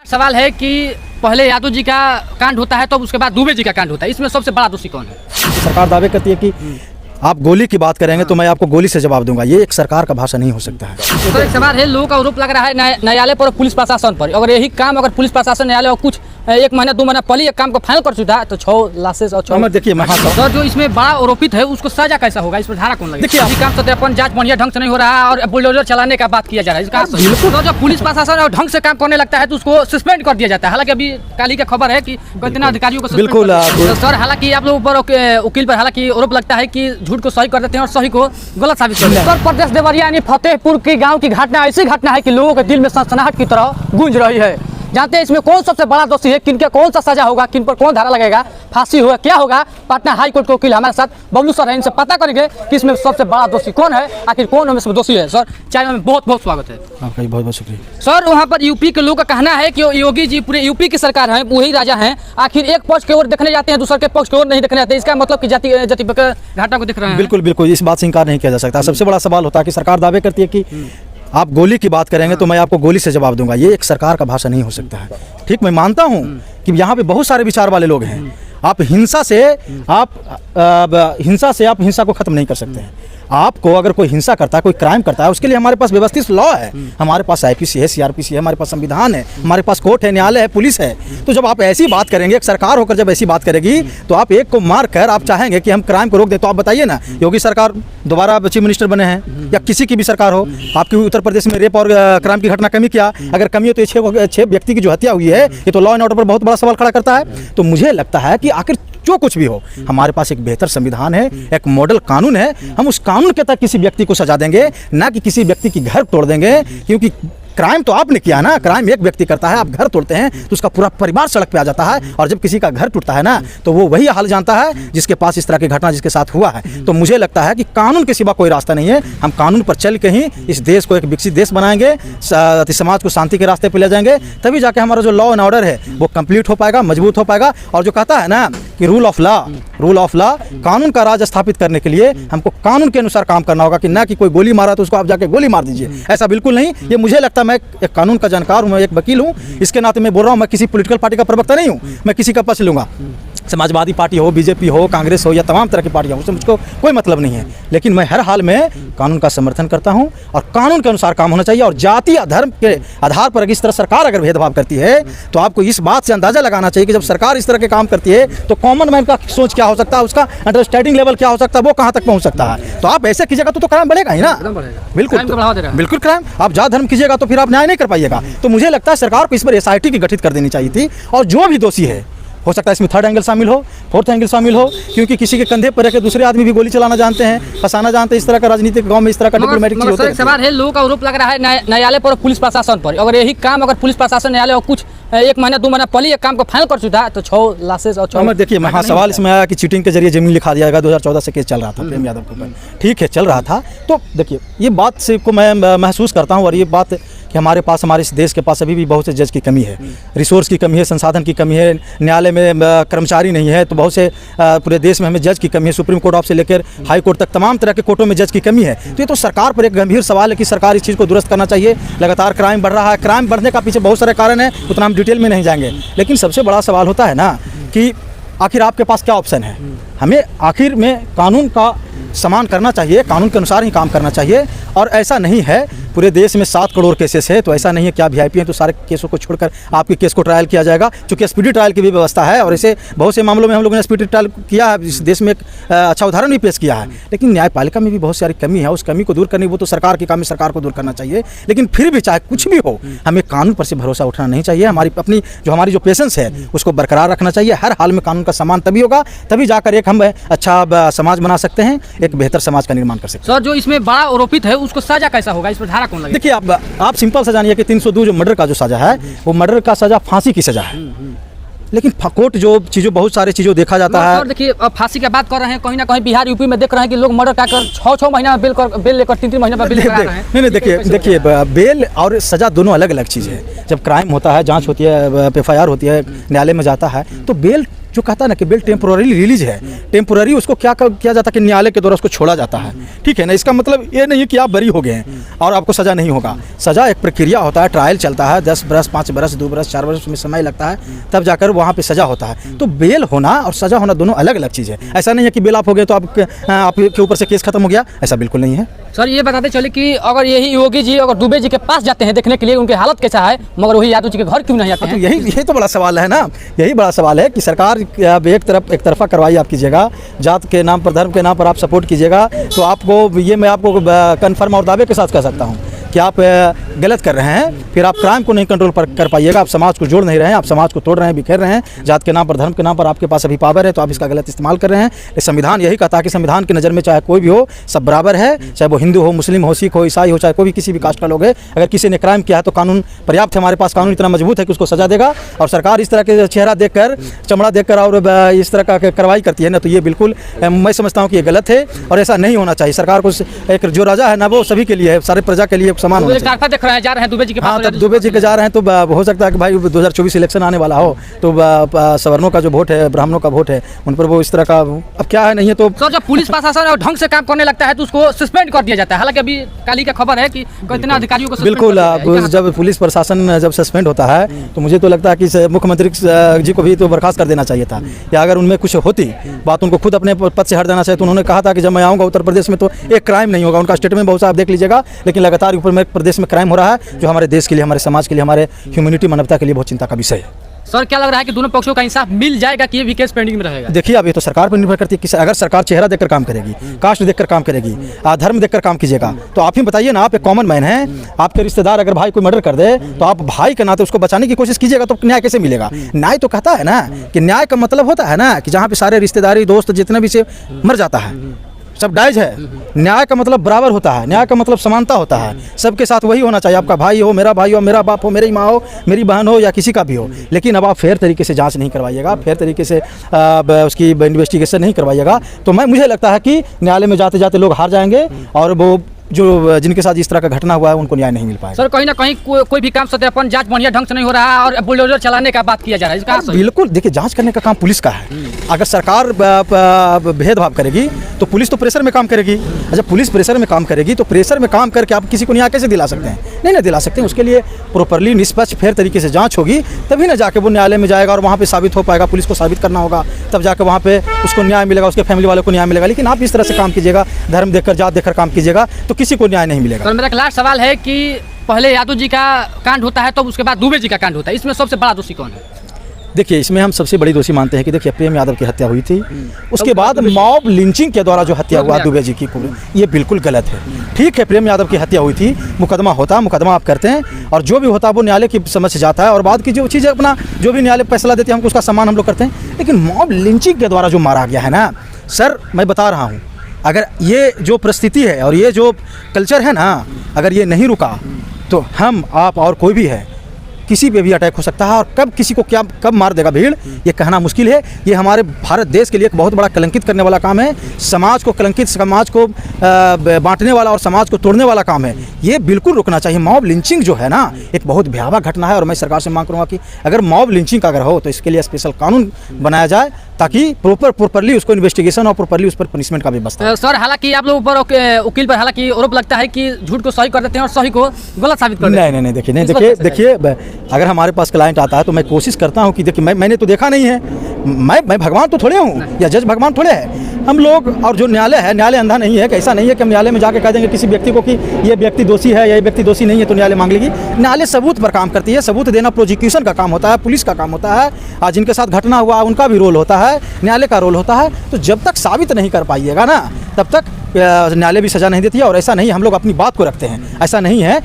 सवाल है कि पहले यादव जी का कांड होता है तो उसके बाद दुबे जी का कांड होता है, इसमें सबसे बड़ा दोषी कौन है? सरकार दावे करती है कि आप गोली की बात करेंगे तो मैं आपको गोली से जवाब दूंगा। ये एक सरकार का भाषा नहीं हो सकता है। तो एक सवाल है, लोगों का आरोप लग रहा है न्यायालय पर और पुलिस प्रशासन पर। अगर यही काम अगर पुलिस प्रशासन न्यायालय और कुछ 1 महीना 2 महीना पहले एक काम को फाइनल कर चुका है तो 6 लाशेस और 6 देखिए सर जो इसमें बड़ा आरोपित है उसको सजा कैसा होगा, इस पर धारा कौन लगेगा? देखिए अभी काम सत्यापन जांच बढ़िया ढंग से नहीं हो रहा है और बुलडोजर चलाने का बात किया जा रहा है, इसका तो जो पुलिस प्रशासन और ढंग से काम करने लगता है तो उसको सस्पेंड कर दिया जाता है। हालांकि अभी कल ही का खबर है कि कितना अधिकारियों को बिल्कुल सर, हालांकि आप लोगों पर वकील पर हालांकि आरोप लगता है कि झूठ को सही कर देते हैं और सही को गलत साबित कर देते हैं। उत्तर प्रदेश देवरिया यानी फतेहपुर के गाँव की घटना ऐसी घटना है कि लोगों के दिल में सनसनाहट की तरह गूंज रही है। जानते हैं इसमें कौन सबसे बड़ा दोषी है, किनके कौन सा सजा होगा, किन पर कौन धारा लगेगा, फांसी होगा, क्या होगा? पटना हाई कोर्ट के वकील हमारे साथ बबलू सर है, इनसे पता करेंगे कि इसमें सबसे बड़ा दोषी कौन है, आखिर कौन हमें सब दोषी है। सर चैनल में बहुत बहुत स्वागत है। आपका बहुत बहुत शुक्रिया। सर वहाँ पर यूपी के लोगों का कहना है कि योगी जी पूरे यूपी की सरकार है, वही राजा हैं, आखिर एक पक्ष की ओर देखने जाते हैं, दूसरे के पक्ष की ओर नहीं देखने जाते। इसका मतलब कि जाति घाटा को देख रहे हैं। बिल्कुल बिल्कुल, इस बात से इंकार नहीं किया जा सकता। सबसे बड़ा सवाल होता है कि सरकार दावे करती है कि आप गोली की बात करेंगे तो मैं आपको गोली से जवाब दूंगा। ये एक सरकार का भाषा नहीं हो सकता है। ठीक, मैं मानता हूं कि यहाँ पे बहुत सारे विचार वाले लोग हैं। आप हिंसा से आप हिंसा को खत्म नहीं कर सकते हैं। आपको अगर कोई हिंसा करता है, कोई क्राइम करता है, उसके लिए हमारे पास व्यवस्थित लॉ है, हमारे पास आईपीसी है, सीआरपीसी है, हमारे पास संविधान है, हमारे पास कोर्ट है, न्यायालय है, पुलिस है। तो जब आप ऐसी बात करेंगे, एक सरकार होकर जब ऐसी बात करेगी तो आप एक को मार कर आप चाहेंगे कि हम क्राइम को रोक दें। तो आप बताइए ना, योगी सरकार दोबारा चीफ मिनिस्टर बने हैं या किसी की भी सरकार हो, आपकी उत्तर प्रदेश में रेप और क्राइम की घटना कमी क्या? अगर कमी हो तो 6 व्यक्ति की जो हत्या हुई है, ये तो लॉ एंड ऑर्डर पर बहुत बड़ा सवाल खड़ा करता है। तो मुझे लगता है कि आखिर जो कुछ भी हो, हमारे पास एक बेहतर संविधान है, एक मॉडल कानून है। हम उस कानून के तहत किसी व्यक्ति को सजा देंगे, ना कि किसी व्यक्ति की घर तोड़ देंगे। क्योंकि क्राइम तो आपने किया ना, क्राइम एक व्यक्ति करता है, आप घर तोड़ते हैं तो उसका पूरा परिवार सड़क पे आ जाता है। और जब किसी का घर टूटता है ना, तो वो वही हाल जानता है जिसके पास इस तरह की घटना जिसके साथ हुआ है। तो मुझे लगता है कि कानून के सिवा कोई रास्ता नहीं है। हम कानून पर चल के ही इस देश को एक विकसित देश बनाएंगे, समाज को शांति के रास्ते पर ले जाएंगे, तभी जाके हमारा जो लॉ एंड ऑर्डर है वो कंप्लीट हो पाएगा, मजबूत हो पाएगा। और जो कहता है ना कि रूल ऑफ लॉ, कानून का राज स्थापित करने के लिए हमको कानून के अनुसार काम करना होगा, कि ना कि कोई गोली मारा तो उसको आप जाके गोली मार दीजिए। ऐसा बिल्कुल नहीं। ये मुझे लगता है, मैं एक कानून का जानकार हूं, मैं एक वकील हूं, इसके नाते मैं बोल रहा हूं। मैं किसी पॉलिटिकल पार्टी का प्रवक्ता नहीं हूं, मैं किसी का पक्ष लूंगा। समाजवादी पार्टी हो, बीजेपी हो, कांग्रेस हो या तमाम तरह की पार्टियां, उससे मुझको कोई मतलब नहीं है। लेकिन मैं हर हाल में कानून का समर्थन करता हूं और कानून के अनुसार काम होना चाहिए। और जाति या धर्म के आधार पर इस तरह सरकार अगर भेदभाव करती है तो आपको इस बात से अंदाजा लगाना चाहिए कि जब सरकार इस तरह के काम करती है तो कॉमन मैन का सोच क्या हो सकता है, उसका अंडरस्टैंडिंग लेवल क्या हो सकता है, वो कहाँ तक पहुँच सकता है। तो आप ऐसे कीजिएगा तो क्राइम बढ़ेगा ही ना। बिल्कुल क्राइम। आप जात धर्म कीजिएगा तो फिर आप न्याय नहीं कर पाइएगा। तो मुझे लगता है सरकार को इस पर SIT की गठित कर देनी चाहिए थी। और जो भी दोषी है, हो सकता है इसमें 3rd एंगल शामिल हो, 4th एंगल शामिल हो, क्योंकि किसी के कंधे पर रख के दूसरे आदमी भी गोली चलाना जानते हैं, फंसाना जानते हैं। इस तरह का राजनीतिक गांव में इस तरह का डिप्लोमेटिक चीज होता है। सवाल है, लोगों का आरोप लग रहा है न्यायालय पर और पुलिस प्रशासन पर। अगर यही काम अगर पुलिस प्रशासन न्यायालय और कुछ 1 महीना 2 महीना पहले एक काम को फाइनल कर चुका है तो 6 लाशेस और 6 देखिए, सवाल इसमें आया कि चीटिंग के जरिए जमीन लिखा दिया गया। 2014 से केस चल रहा था प्रेम यादव के ऊपर। ठीक है, चल रहा था। तो देखिए, ये बात से को मैं महसूस करता हूँ, और ये बात कि हमारे इस देश के पास अभी भी बहुत से जज की कमी है, रिसोर्स की कमी है, संसाधन की कमी है, न्यायालय में कर्मचारी नहीं है। तो बहुत से पूरे देश में हमें जज की कमी है। सुप्रीम कोर्ट ऑफ से लेकर हाई कोर्ट तक तमाम तरह के कोर्टों में जज की कमी है। तो ये तो सरकार पर एक गंभीर सवाल है कि सरकार इस चीज़ को दुरुस्त करना चाहिए। लगातार क्राइम बढ़ रहा है। क्राइम बढ़ने का पीछे बहुत सारे कारण है, उतना हम डिटेल में नहीं जाएंगे। लेकिन सबसे बड़ा सवाल होता है ना कि आखिर आपके पास क्या ऑप्शन है। हमें आखिर में कानून का सम्मान करना चाहिए, कानून के अनुसार ही काम करना चाहिए। और ऐसा नहीं है, पूरे देश में 7 करोड़ केसेस है, तो ऐसा नहीं है कि आप VIP हैं तो सारे केसों को छोड़कर आपके केस को ट्रायल किया जाएगा। क्योंकि स्पीडी ट्रायल की भी व्यवस्था है, और ऐसे बहुत से मामलों में हम लोगों ने स्पीडी ट्रायल किया है। इस देश में एक अच्छा उदाहरण भी पेश किया है। लेकिन न्यायपालिका में भी बहुत सारी कमी है, उस कमी को दूर करनी वो तो सरकार की काम है, सरकार को दूर करना चाहिए। लेकिन फिर भी चाहे कुछ भी हो, हमें कानून पर से भरोसा उठना नहीं चाहिए। हमारी जो पेशेंस है उसको बरकरार रखना चाहिए। हर हाल में कानून का सम्मान तभी होगा, तभी जाकर एक हम अच्छा समाज बना सकते हैं, एक बेहतर समाज का निर्माण कर सकते हैं। सर जो इसमें बड़ा आरोपित है उसको सजा कैसा होगा, इस पर धारा कौन लगेगा? देखिए, आप सिंपल सा जानिए कि 302 जो मर्डर का जो सजा है, वो मर्डर का सजा फांसी की सजा है। लेकिन कोर्ट जो चीज़ों बहुत सारी चीज़ों देखा जाता है। देखिए, अब फांसी की बात कर रहे हैं, कहीं ना कहीं बिहार यूपी में देख रहे हैं कि लोग मर्डर कर 6 महीना बेल लेकर 3 महीना बेल करा रहे हैं। नहीं, देखिए बेल और सजा दोनों अलग अलग चीज़ है। जब क्राइम होता है, जांच होती है, FIR होती है, न्यायालय में जाता है, तो बेल जो कहता है ना कि बिल टेम्पोररी रिलीज है, टेम्पोररी उसको क्या किया जाता है कि न्यायालय के द्वारा उसको छोड़ा जाता है, ठीक है ना। इसका मतलब ये नहीं कि आप बरी हो गए हैं और आपको सज़ा नहीं होगा। सज़ा एक प्रक्रिया होता है, ट्रायल चलता है, 10 बरस 5 बरस 2 बरस 4 बरस में समय लगता है, तब जाकर वहाँ पे सज़ा होता है। तो बेल होना और सज़ा होना दोनों अलग अलग चीज़ है। ऐसा नहीं है कि बेल आप हो गए तो आपके ऊपर से केस खत्म हो गया, ऐसा बिल्कुल नहीं है। सर ये बताते चले कि अगर यही योगी जी अगर दुबे जी के पास जाते हैं देखने के लिए उनकी हालत कैसा है, मगर वही यादव जी के घर क्यों नहीं आते हैं? तो यही तो बड़ा सवाल है ना, यही बड़ा सवाल है कि सरकार अब एक तरफा कार्रवाई आप कीजिएगा, जात के नाम पर, धर्म के नाम पर आप सपोर्ट कीजिएगा, तो आपको ये मैं आपको कन्फर्म और दावे के साथ कह सकता हूँ कि आप गलत कर रहे हैं। फिर आप क्राइम को नहीं कंट्रोल कर पाइएगा, आप समाज को जोड़ नहीं रहे हैं, आप समाज को तोड़ रहे हैं, बिखेर रहे हैं। जात के नाम पर, धर्म के नाम पर आपके पास अभी पावर है, तो आप इसका गलत इस्तेमाल कर रहे हैं। संविधान यही कहता है कि संविधान की नज़र में चाहे कोई भी हो, सब बराबर है, चाहे वो हिंदू हो, मुस्लिम हो, सिख हो, ईसाई हो, चाहे कोई भी किसी भी कास्ट का लोग है। अगर किसी ने क्राइम किया है तो कानून पर्याप्त है, हमारे पास कानून इतना मजबूत है कि उसको सजा देगा। और सरकार इस तरह के चेहरा देखकर, चमड़ा देखकर और इस तरह का कार्रवाई करती है ना, तो ये बिल्कुल मैं समझता हूँ कि ये गलत है और ऐसा नहीं होना चाहिए। सरकार को एक जो राजा है ना, वो सभी के लिए है, सारे प्रजा के लिए समान होना चाहिए। जा रहे हैं दुबे जी के पास। हाँ, तब दुबे जी के जा रहे हैं तो हो सकता है कि भाई 2024 इलेक्शन आने वाला हो, तो सवर्णों का जो वोट है, ब्राह्मणों का वोट है, उन पर वो इस तरह का अब क्या है नहीं है। तो सर जब पुलिस प्रशासन ढंग से काम करने लगता है तो उसको सस्पेंड कर दिया जाता है। हालांकि अभी कल ही का खबर है कि कितने अधिकारियों को बिल्कुल जब पुलिस प्रशासन जब सस्पेंड होता है तो मुझे तो लगता है कि मुख्यमंत्री जी को भी तो बर्खास्त कर देना चाहिए था, या अगर उनमें कुछ होती बात उनको खुद अपने पद से हट देना चाहिए। तो उन्होंने कहा था कि जब मैं आऊँगा उत्तर प्रदेश में तो एक क्राइम नहीं होगा, उनका स्टेटमेंट बहुत सा आप देख लीजिएगा। लेकिन लगातार ऊपर में प्रदेश में क्राइम हो रहा है, जो हमारे देश के लिए, हमारे समाज के लिए, हमारे ह्यूमैनिटी मानवता के लिए बहुत चिंता का विषय है। सर क्या लग रहा है कि दोनों पक्षों का इंसाफ मिल जाएगा कि ये भी केस पेंडिंग में रहेगा? देखिए अब ये तो सरकार पर निर्भर करती है कि अगर सरकार चेहरा देखकर काम करेगी, कास्ट देखकर काम करेगी, धर्म देखकर काम कीजिएगा, तो आप ही बताइए ना, आप एक कॉमन मैन हैं, आपके रिश्तेदार अगर भाई कोई मर्डर कर दे तो आप भाई के नाते उसको बचाने की कोशिश कीजिएगा, तो न्याय कैसे मिलेगा? न्याय तो कहता है ना कि न्याय का मतलब होता है ना कि जहाँ पे सारे रिश्तेदारी दोस्त जितने भी से मर जाता है, सब डाइज है। न्याय का मतलब बराबर होता है, न्याय का मतलब समानता होता है, सबके साथ वही होना चाहिए। आपका भाई हो, मेरा भाई हो, मेरा बाप हो, मेरी माँ हो, मेरी बहन हो, या किसी का भी हो। लेकिन अब आप फेयर तरीके से जांच नहीं करवाइएगा, फेयर तरीके से उसकी इन्वेस्टिगेशन नहीं करवाइएगा, तो मुझे लगता है कि न्यायालय में जाते जाते लोग हार जाएंगे और वो जो जिनके साथ इस तरह का घटना हुआ है उनको न्याय नहीं मिल पाएगा। सर कहीं ना कहीं कोई भी काम सत्यापन जांच बढ़िया ढंग से नहीं हो रहा है और बुलडोजर चलाने का बात किया जा रहा है। बिल्कुल, देखिए जांच करने का काम पुलिस का है। अगर सरकार भेदभाव करेगी तो पुलिस तो प्रेशर में काम करेगी। जब पुलिस प्रेशर में काम करेगी तो प्रेशर में काम करके आप किसी को न्याय कैसे दिला सकते हैं? नहीं दिला सकते। उसके लिए प्रॉपरली निष्पक्ष फेयर तरीके से जाँच होगी, तभी ना जाके वो न्यायालय में जाएगा और वहाँ पर साबित हो पाएगा। पुलिस को साबित करना होगा, तब जाकर वहाँ पे उसको न्याय मिलेगा, उसके फैमिली वालों को न्याय मिलेगा। लेकिन आप इस तरह से काम कीजिएगा, धर्म देखकर, जात देखकर काम कीजिएगा, तो किसी को न्याय नहीं मिलेगा। तो मेरा एक लास्ट सवाल है कि पहले यादव जी का कांड होता है तो उसके बाद दुबे जी का कांड होता है, इसमें सबसे बड़ा दोषी कौन है? देखिए इसमें हम सबसे बड़ी दोषी मानते हैं कि देखिए प्रेम यादव की हत्या हुई थी, उसके बाद मॉब लिंचिंग के द्वारा जो हत्या हुआ दुबे जी की, ये बिल्कुल गलत है। ठीक है, प्रेम यादव की हत्या हुई थी, मुकदमा होता, मुकदमा आप करते हैं और जो भी होता है वो न्यायालय की समझ से जाता है और बाद की जो चीज़ अपना जो भी न्यायालय फैसला देते हैं हमको उसका सम्मान हम लोग करते हैं। लेकिन मॉब लिंचिंग के द्वारा जो मारा गया है ना सर, मैं बता रहा हूँ, अगर ये जो परिस्थिति है और ये जो कल्चर है ना, अगर ये नहीं रुका तो हम, आप और कोई भी है, किसी पे भी अटैक हो सकता है और कब किसी को क्या कब मार देगा भीड़, ये कहना मुश्किल है। ये हमारे भारत देश के लिए एक बहुत बड़ा कलंकित करने वाला काम है। समाज को कलंकित, समाज को बांटने वाला और समाज को तोड़ने वाला काम है। ये बिल्कुल रुकना चाहिए। मॉब लिंचिंग जो है ना, एक बहुत भयावह घटना है और मैं सरकार से मांग करूँगा कि अगर मॉब लिंचिंग का अगर हो तो इसके लिए स्पेशल कानून बनाया जाए ताकि प्रॉपरली उसको इन्वेस्टिगेशन और प्रॉपरली उस पर पनिशमेंट का भी व्यवस्था। सर हालांकि आप लोगों पर वकील पर हालांकि आरोप लगता है कि झूठ को सही कर देते हैं और सही को गलत साबित कर देते हैं। नहीं देखिए अगर हमारे पास क्लाइंट आता है तो मैं कोशिश करता हूं कि देखिए मैंने तो देखा नहीं है, मैं भगवान तो थोड़े हूं या जज भगवान थोड़े है। हम लोग और जो न्यायालय है, न्यायालय अंधा नहीं है। ऐसा नहीं है कि हम न्यायालय में जाके कह देंगे किसी व्यक्ति को कि ये व्यक्ति दोषी है या ये व्यक्ति दोषी नहीं है तो न्यायालय मांग लेगी। न्यायालय सबूत पर काम करती है, सबूत देना प्रोसिक्यूशन का काम होता है, पुलिस का काम होता है, आज जिनके साथ घटना हुआ उनका भी रोल होता है, न्यायालय का रोल होता है। तो जब तक साबित नहीं कर पाइएगा ना तब तक न्यायालय भी सजा नहीं देती है। और ऐसा नहीं, हम लोग अपनी बात को रखते हैं, ऐसा नहीं है।